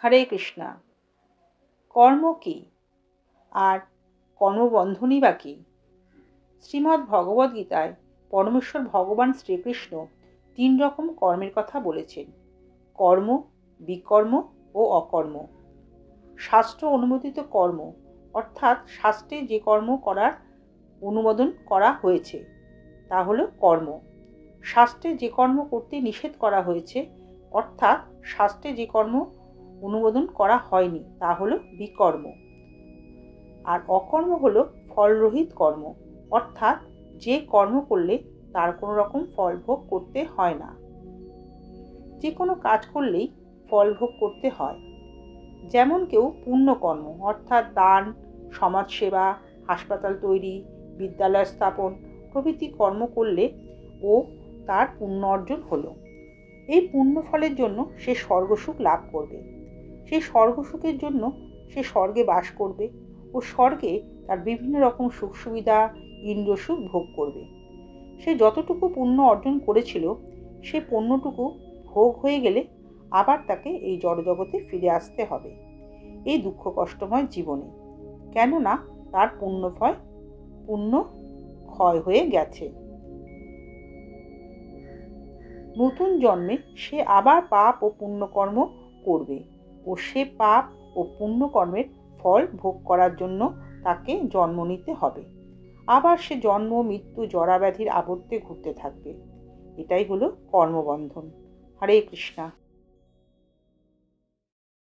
হরে কৃষ্ণা। কর্ম কী আর কর্মবন্ধনই বা কী? শ্রীমদ্ ভগবদ্গীতায় পরমেশ্বর ভগবান শ্রীকৃষ্ণ 3 রকম কর্মের কথা বলেছেন: কর্ম, বিকর্ম ও অকর্ম। শাস্ত্র অনুমোদিত কর্ম অর্থাৎ শাস্ত্রে যে কর্ম করার অনুমোদন করা হয়েছে তা হলো কর্ম। শাস্ত্রে যে কর্ম করতে নিষেধ করা হয়েছে অর্থাৎ শাস্ত্রে যে কর্ম অনুমোদন করা হয়নি তা হলো বিকর্ম। আর অকর্ম হলো ফলরহিত কর্ম, অর্থাৎ যে কর্ম করলে তার কোনো রকম ফল ভোগ করতে হয় না। যে কোনো কাজ করলেই ফল ভোগ করতে হয়। যেমন কেউ পুণ্যকর্ম অর্থাৎ দান, সমাজসেবা, হাসপাতাল তৈরি, বিদ্যালয় স্থাপন প্রভৃতি কর্ম করলে ও তার পুণ্য অর্জন হলো। এই পুণ্য ফলের জন্য সে স্বর্গসুখ লাভ করবে। সেই স্বর্গসুখের জন্য সে স্বর্গে বাস করবে ও স্বর্গে তার বিভিন্ন রকম সুখ সুবিধা, ইন্দ্রসুখ ভোগ করবে। সে যতটুকু পুণ্য অর্জন করেছিল সে পুণ্যটুকু ভোগ হয়ে গেলে আবার তাকে এই জড়জগতে ফিরে আসতে হবে এই দুঃখ কষ্টময় জীবনে, কেননা তার পুণ্য ক্ষয় হয়ে গেছে। নতুন জন্মে সে আবার পাপ ও পুণ্যকর্ম করবে ও সে পাপ ও পুণ্যকর্মের ফল ভোগ করার জন্য তাকে জন্ম নিতে হবে। আবার সে জন্ম, মৃত্যু, জরাব্যাধির আবর্তে ঘুরতে থাকবে। এটাই হলো কর্মবন্ধন। হরে কৃষ্ণা।